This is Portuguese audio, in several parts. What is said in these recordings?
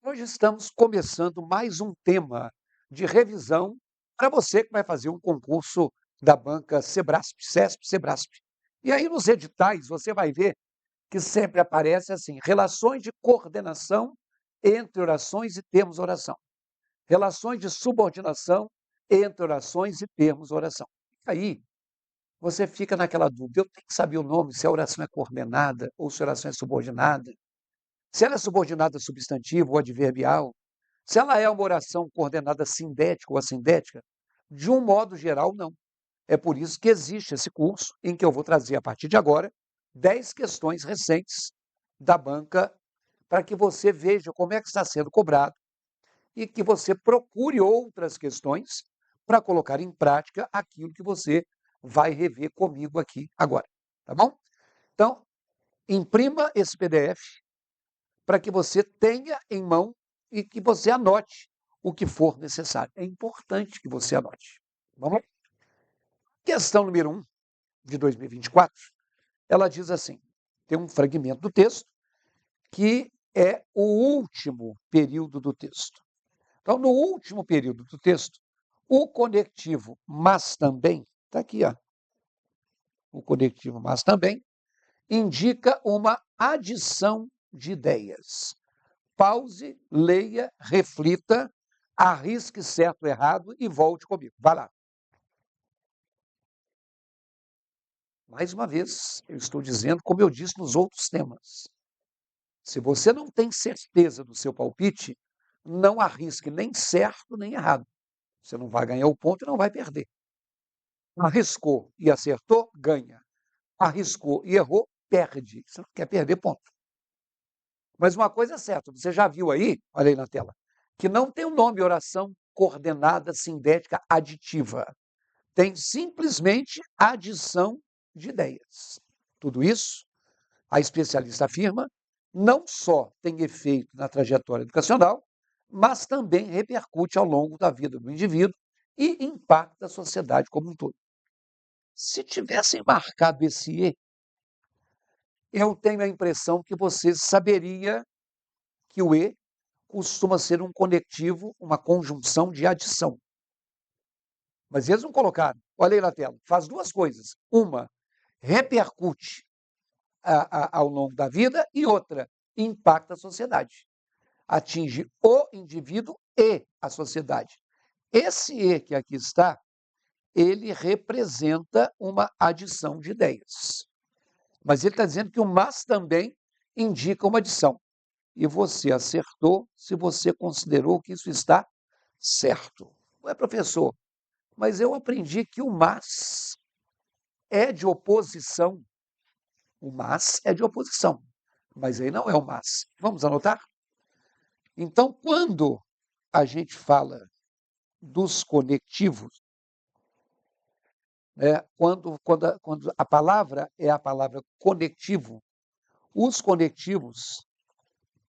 Hoje estamos começando mais um tema de revisão para você que vai fazer um concurso da banca Sebrasp, CESP, Sebrasp. E aí nos editais você vai ver que sempre aparece assim, relações de coordenação entre orações e termos oração. Relações de subordinação entre orações e termos oração. Aí você fica naquela dúvida, eu tenho que saber o nome, se a oração é coordenada ou se a oração é subordinada. Se ela é subordinada a substantivo ou adverbial, se ela é uma oração coordenada sindética ou assindética, de um modo geral, não. É por isso que existe esse curso, em que eu vou trazer, a partir de agora, 10 questões recentes da banca, para que você veja como é que está sendo cobrado e que você procure outras questões para colocar em prática aquilo que você vai rever comigo aqui agora. Tá bom? Então, imprima esse PDF para que você tenha em mão e que você anote o que for necessário. É importante que você anote. Vamos lá? Questão número 1 de 2024, ela diz assim, tem um fragmento do texto que é o último período do texto. Então, no último período do texto, o conectivo mas também, está aqui, ó, o conectivo mas também, indica uma adição de ideias. Pause, leia, reflita, arrisque certo ou errado e volte comigo. Vai lá. Mais uma vez, eu estou dizendo, como eu disse nos outros temas. Se você não tem certeza do seu palpite, não arrisque nem certo nem errado. Você não vai ganhar o ponto e não vai perder. Arriscou e acertou, ganha. Arriscou e errou, perde. Você não quer perder ponto. Mas uma coisa é certa, você já viu aí, olha aí na tela, que não tem o nome oração coordenada sindética aditiva. Tem simplesmente adição de ideias. Tudo isso, a especialista afirma, não só tem efeito na trajetória educacional, mas também repercute ao longo da vida do indivíduo e impacta a sociedade como um todo. Se tivessem marcado esse E, eu tenho a impressão que você saberia que o E costuma ser um conectivo, uma conjunção de adição. Mas eles não colocaram. Olha aí na tela. Faz duas coisas. Uma, repercute ao longo da vida e outra, impacta a sociedade. Atinge o indivíduo e a sociedade. Esse E que aqui está, ele representa uma adição de ideias. Mas ele está dizendo que o mas também indica uma adição. E você acertou se você considerou que isso está certo. Ué, professor, mas eu aprendi que o mas é de oposição. O mas é de oposição, mas aí não é o mas. Vamos anotar? Então, quando a gente fala dos conectivos, né, quando a palavra é a palavra conectivo, os conectivos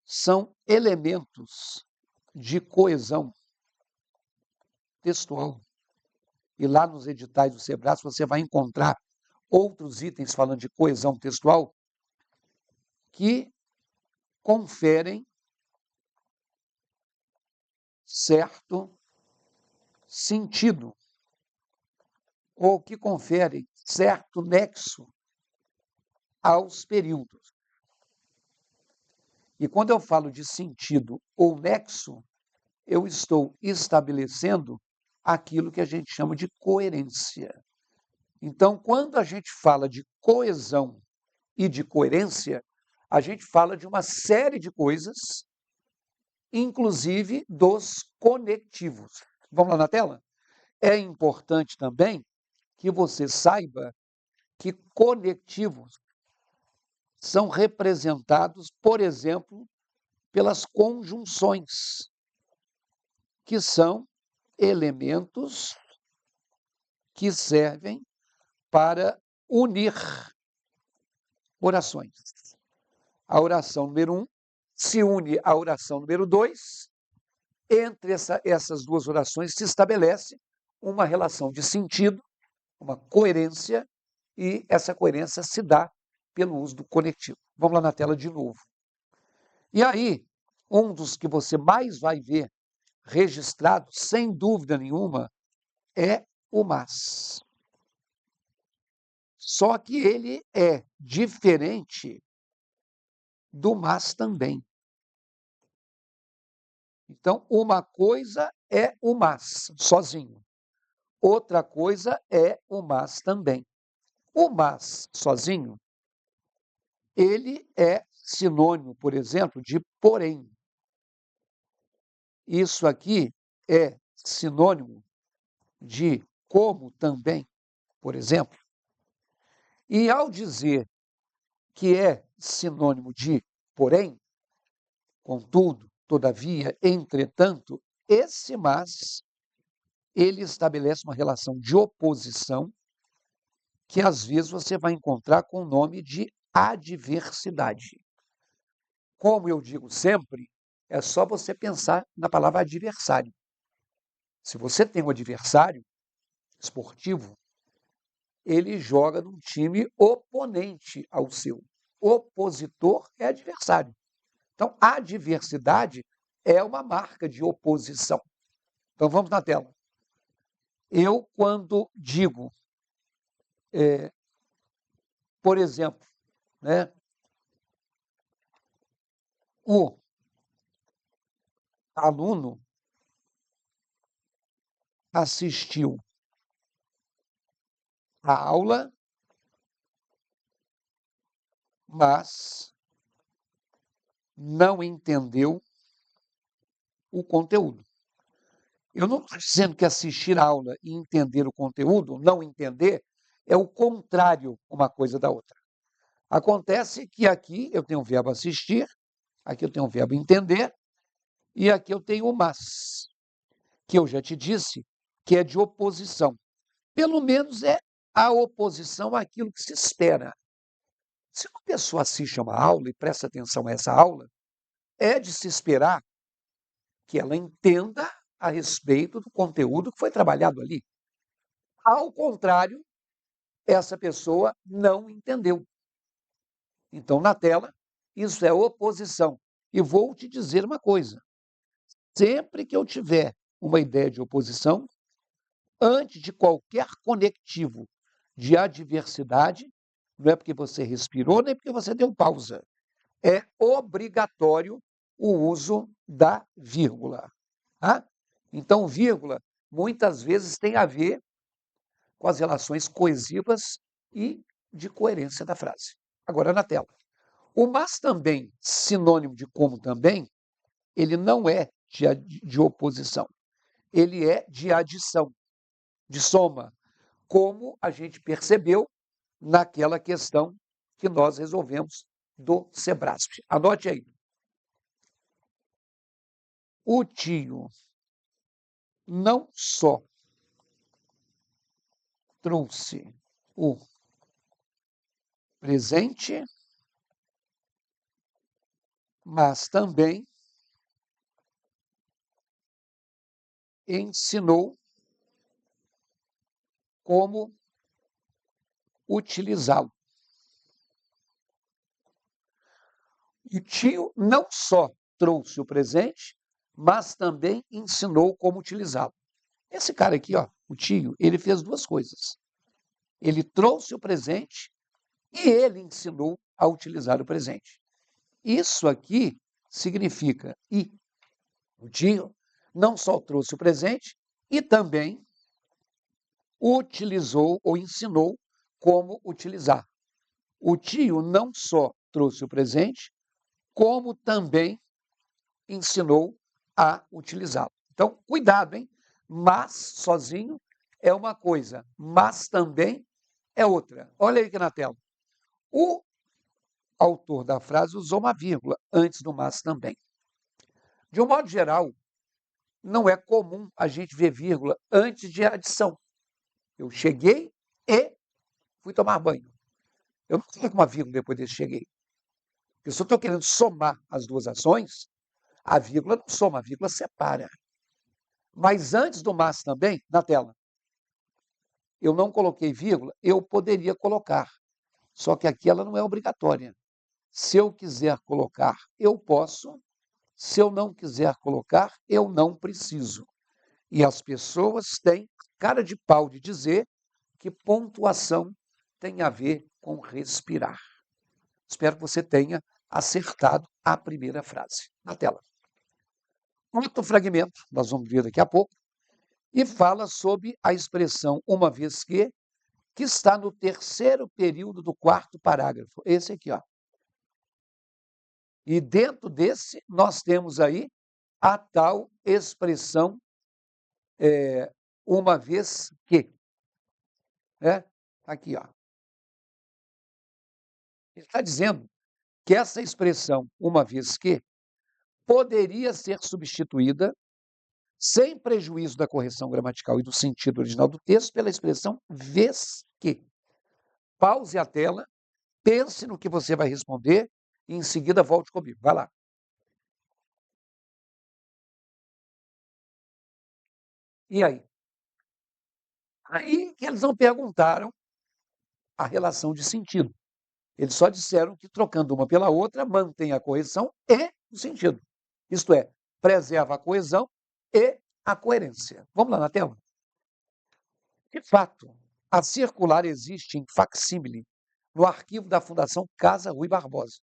são elementos de coesão textual. E lá nos editais do Sebrasp você vai encontrar outros itens falando de coesão textual que conferem certo sentido ou que conferem certo nexo aos períodos. E quando eu falo de sentido ou nexo, eu estou estabelecendo aquilo que a gente chama de coerência. Então, quando a gente fala de coesão e de coerência, a gente fala de uma série de coisas, inclusive dos conectivos. Vamos lá na tela? É importante também que você saiba que conectivos são representados, por exemplo, pelas conjunções, que são elementos que servem para unir orações. A oração número 1 se une à oração número 2, entre essas duas orações se estabelece uma relação de sentido, uma coerência, e essa coerência se dá pelo uso do conectivo. Vamos lá na tela de novo. E aí, um dos que você mais vai ver registrado, sem dúvida nenhuma, é o mas. Só que ele é diferente do mas também. Então, uma coisa é o mas, sozinho. Outra coisa é o mas também. O mas, sozinho, ele é sinônimo, por exemplo, de porém. Isso aqui é sinônimo de como também, por exemplo. E ao dizer que é sinônimo de porém, contudo, todavia, entretanto, esse mas, ele estabelece uma relação de oposição que às vezes você vai encontrar com o nome de adversidade. Como eu digo sempre, é só você pensar na palavra adversário. Se você tem um adversário esportivo, ele joga num time oponente ao seu. Opositor é adversário. Então, a adversidade é uma marca de oposição. Então, vamos na tela. Eu, quando digo, por exemplo, né, o aluno assistiu a aula, mas não entendeu o conteúdo. Eu não estou dizendo que assistir a aula e entender o conteúdo, não entender, é o contrário uma coisa da outra. Acontece que aqui eu tenho o verbo assistir, aqui eu tenho o verbo entender, e aqui eu tenho o mas, que eu já te disse que é de oposição. Pelo menos é a oposição àquilo que se espera. Se uma pessoa assiste a uma aula e presta atenção a essa aula, é de se esperar que ela entenda a respeito do conteúdo que foi trabalhado ali. Ao contrário, essa pessoa não entendeu. Então, na tela, isso é oposição. E vou te dizer uma coisa: sempre que eu tiver uma ideia de oposição, antes de qualquer conectivo de adversidade, não é porque você respirou, nem porque você deu pausa. É obrigatório o uso da vírgula. Tá? Então, vírgula muitas vezes tem a ver com as relações coesivas e de coerência da frase. Agora, na tela. O mas também, sinônimo de como também, ele não é de oposição. Ele é de adição, de soma, como a gente percebeu naquela questão que nós resolvemos do Sebrasp. Anote aí. O tio não só trouxe o presente, mas também ensinou como utilizá-lo. O tio não só trouxe o presente, mas também ensinou como utilizá-lo. Esse cara aqui, ó, o tio, ele fez duas coisas. Ele trouxe o presente e ele ensinou a utilizar o presente. Isso aqui significa e o tio não só trouxe o presente e também utilizou ou ensinou como utilizar. O tio não só trouxe o presente, como também ensinou a utilizá-lo. Então, cuidado, hein? Mas sozinho é uma coisa, mas também é outra. Olha aí aqui na tela. O autor da frase usou uma vírgula antes do mas também. De um modo geral, não é comum a gente ver vírgula antes de adição. Eu cheguei e fui tomar banho. Eu não coloco uma vírgula depois desse cheguei. Porque se eu estou querendo somar as duas ações, a vírgula não soma, a vírgula separa. Mas antes do mas também, na tela, eu não coloquei vírgula, eu poderia colocar. Só que aqui ela não é obrigatória. Se eu quiser colocar, eu posso, Se eu não quiser colocar, eu não preciso. E as pessoas têm cara de pau de dizer que pontuação tem a ver com respirar. Espero que você tenha acertado a primeira frase. Na tela. Outro fragmento, nós vamos ver daqui a pouco, e fala sobre a expressão uma vez que está no terceiro período do quarto parágrafo. Esse aqui, ó. E dentro desse, nós temos aí a tal expressão uma vez que. Né? Aqui, ó. Ele está dizendo que essa expressão, uma vez que, poderia ser substituída, sem prejuízo da correção gramatical e do sentido original do texto, pela expressão vez que. Pause a tela, pense no que você vai responder e em seguida volte comigo. Vai lá. E aí? Aí que eles não perguntaram a relação de sentido. Eles só disseram que trocando uma pela outra mantém a correção e o sentido. Isto é, preserva a coesão e a coerência. Vamos lá na tela? De fato, a circular existe em facsímile no arquivo da Fundação Casa Rui Barbosa.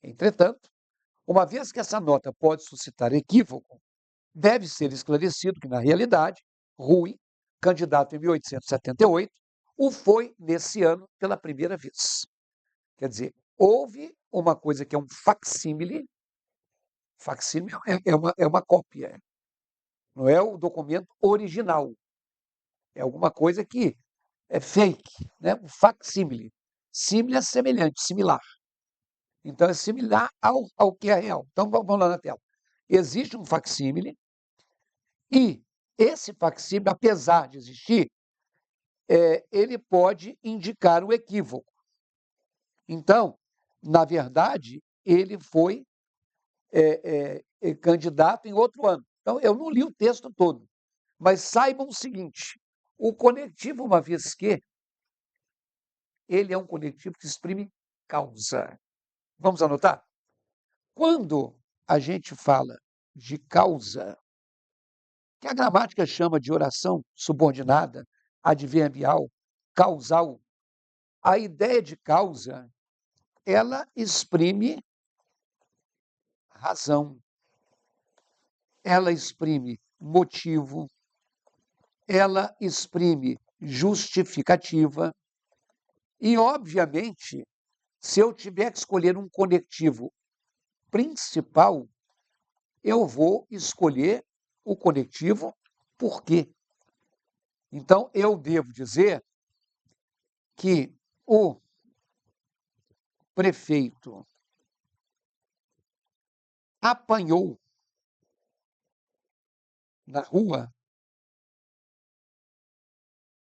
Entretanto, uma vez que essa nota pode suscitar equívoco, deve ser esclarecido que, na realidade, Rui, candidato em 1878, o foi nesse ano pela primeira vez. Quer dizer, houve uma coisa que é um facsímile é uma cópia, não é o documento original, é alguma coisa que é fake, né? Um facsímile. Símile é semelhante, similar. Então, é similar ao que é real. Então, vamos lá na tela. Existe um facsímile e esse facsímile, apesar de existir, ele pode indicar o equívoco. Então, na verdade, ele foi candidato em outro ano. Então, eu não li o texto todo, mas saibam o seguinte, o conectivo, uma vez que, ele é um conectivo que exprime causa. Vamos anotar? Quando a gente fala de causa, que a gramática chama de oração subordinada, adverbial, causal, a ideia de causa, ela exprime razão, ela exprime motivo, ela exprime justificativa e, obviamente, se eu tiver que escolher um conectivo principal, eu vou escolher o conectivo por quê. Então, eu devo dizer que o prefeito apanhou na rua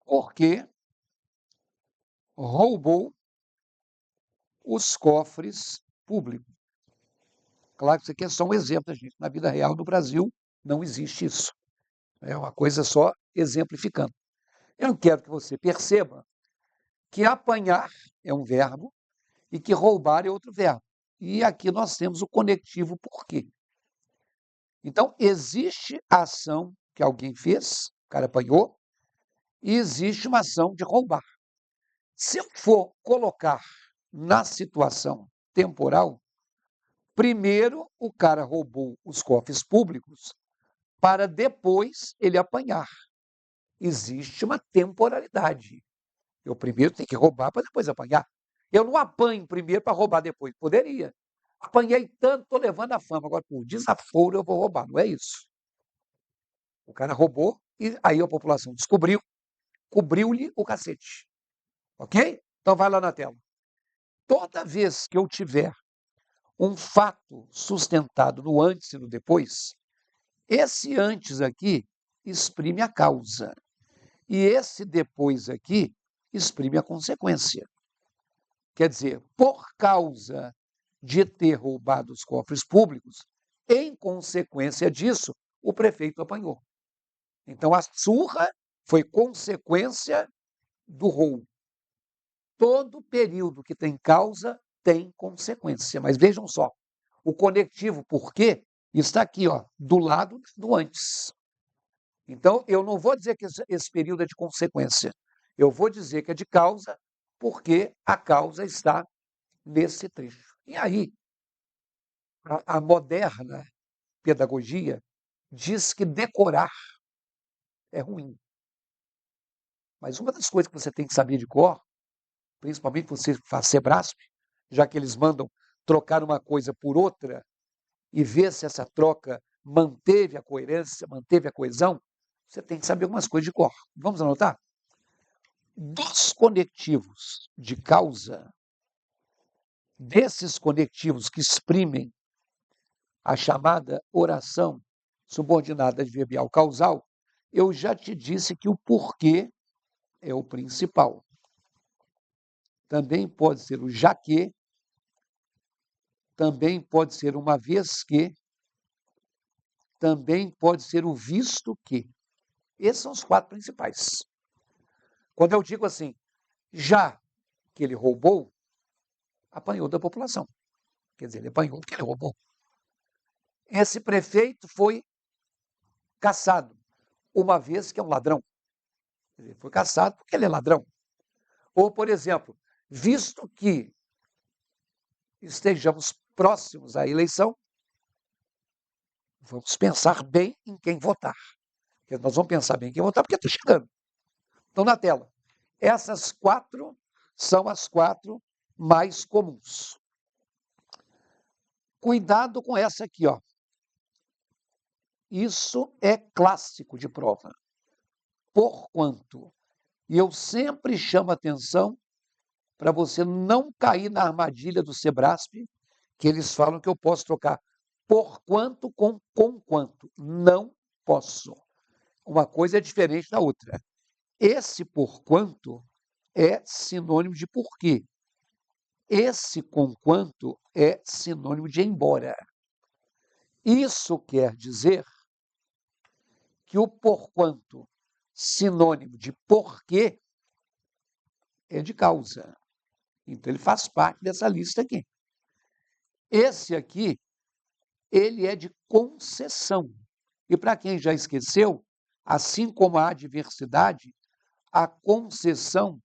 porque roubou os cofres públicos. Claro que isso aqui é só um exemplo, gente. Na vida real do Brasil não existe isso. É uma coisa só exemplificando. Eu quero que você perceba que apanhar é um verbo e que roubar é outro verbo. E aqui nós temos o conectivo por quê. Então, existe a ação que alguém fez, o cara apanhou, e existe uma ação de roubar. Se eu for colocar na situação temporal, primeiro o cara roubou os cofres públicos para depois ele apanhar. Existe uma temporalidade. Eu primeiro tenho que roubar para depois apanhar. Eu não apanho primeiro para roubar depois. Poderia. Apanhei tanto, estou levando a fama. Agora, por desaforo, eu vou roubar. Não é isso. O cara roubou e aí a população descobriu, cobriu-lhe o cacete. Ok? Então vai lá na tela. Toda vez que eu tiver um fato sustentado no antes e no depois, esse antes aqui exprime a causa. E esse depois aqui exprime a consequência. Quer dizer, por causa de ter roubado os cofres públicos, em consequência disso, o prefeito apanhou. Então, a surra foi consequência do roubo. Todo período que tem causa tem consequência. Mas vejam só, o conectivo por quê Está aqui, ó, do lado do antes. Então, eu não vou dizer que esse período é de consequência. Eu vou dizer que é de causa, porque a causa está nesse trecho. E aí, a moderna pedagogia diz que decorar é ruim. Mas uma das coisas que você tem que saber de cor, principalmente você faz Sebrasp, já que eles mandam trocar uma coisa por outra e ver se essa troca manteve a coerência, manteve a coesão, você tem que saber algumas coisas de cor. Vamos anotar? Dos conectivos de causa, desses conectivos que exprimem a chamada oração subordinada adverbial causal, eu já te disse que o porquê é o principal. Também pode ser o já que, também pode ser uma vez que, também pode ser o visto que. Esses são os quatro principais. Quando eu digo assim, já que ele roubou, apanhou da população. Quer dizer, ele apanhou porque ele roubou. Esse prefeito foi caçado, uma vez que é um ladrão. Ele foi caçado porque ele é ladrão. Ou, por exemplo, visto que estejamos próximos à eleição, vamos pensar bem em quem votar. Porque nós vamos pensar bem em quem votar porque está chegando. Então, na tela, essas quatro são as quatro mais comuns. Cuidado com essa aqui, ó. Isso é clássico de prova. Porquanto. E eu sempre chamo atenção para você não cair na armadilha do Sebrasp, que eles falam que eu posso trocar porquanto com quanto. Não posso. Uma coisa é diferente da outra. Esse porquanto é sinônimo de porquê. Esse conquanto é sinônimo de embora. Isso quer dizer que o porquanto, sinônimo de porquê, é de causa. Então, ele faz parte dessa lista aqui. Esse aqui, ele é de concessão. E para quem já esqueceu, assim como a adversidade, a concessão,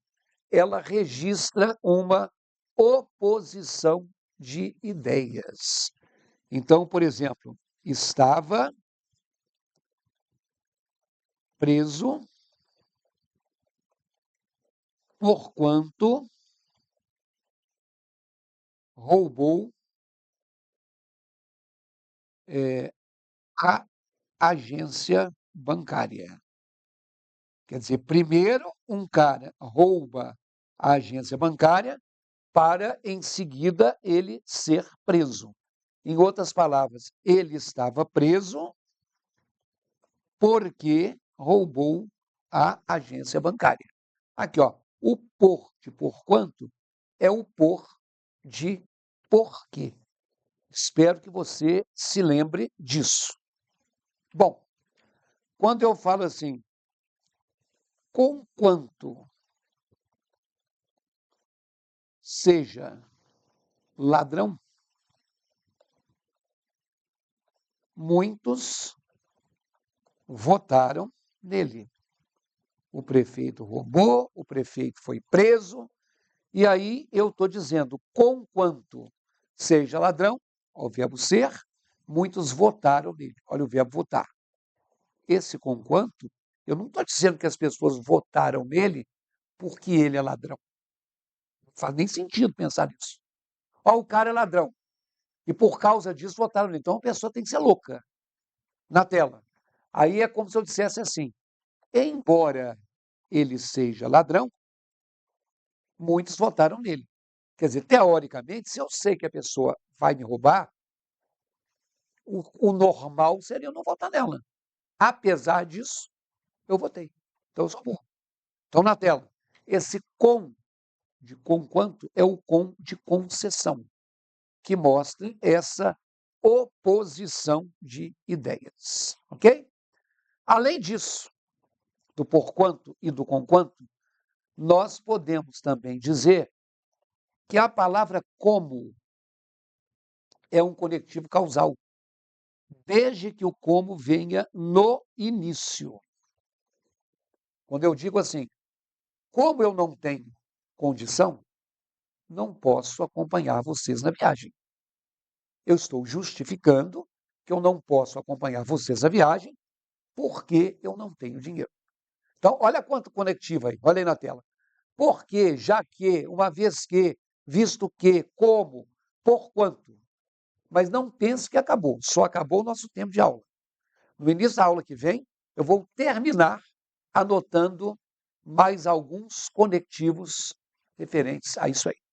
ela registra uma oposição de ideias. Então, por exemplo, estava preso porquanto roubou a agência bancária. Quer dizer, primeiro um cara rouba a agência bancária para, em seguida, ele ser preso. Em outras palavras, ele estava preso porque roubou a agência bancária. Aqui, ó, o por de porquanto é o por de porquê. Espero que você se lembre disso. Bom, quando eu falo assim, conquanto seja ladrão, muitos votaram nele. O prefeito roubou, o prefeito foi preso, e aí eu estou dizendo, conquanto seja ladrão, o verbo ser, muitos votaram nele. Olha o verbo votar. Esse conquanto, eu não estou dizendo que as pessoas votaram nele porque ele é ladrão. Não faz nem sentido pensar nisso. Ó, o cara é ladrão. E por causa disso votaram nele. Então a pessoa tem que ser louca na tela. Aí é como se eu dissesse assim, embora ele seja ladrão, muitos votaram nele. Quer dizer, teoricamente, se eu sei que a pessoa vai me roubar, o normal seria eu não votar nela. Apesar disso, eu votei. Então eu sou burro. Então, na tela, esse com de conquanto é o com de concessão, que mostra essa oposição de ideias. Ok? Além disso, do porquanto e do conquanto, nós podemos também dizer que a palavra como é um conectivo causal. desde que o como venha no início. Quando eu digo assim, como eu não tenho condição, não posso acompanhar vocês na viagem. Eu estou justificando que eu não posso acompanhar vocês na viagem porque eu não tenho dinheiro. Então, olha quanto conectivo aí, olha aí na tela. Porque, já que, uma vez que, visto que, como, por quanto. Mas não pense que acabou, só acabou o nosso tempo de aula. No início da aula que vem, eu vou terminar anotando mais alguns conectivos referentes a isso aí.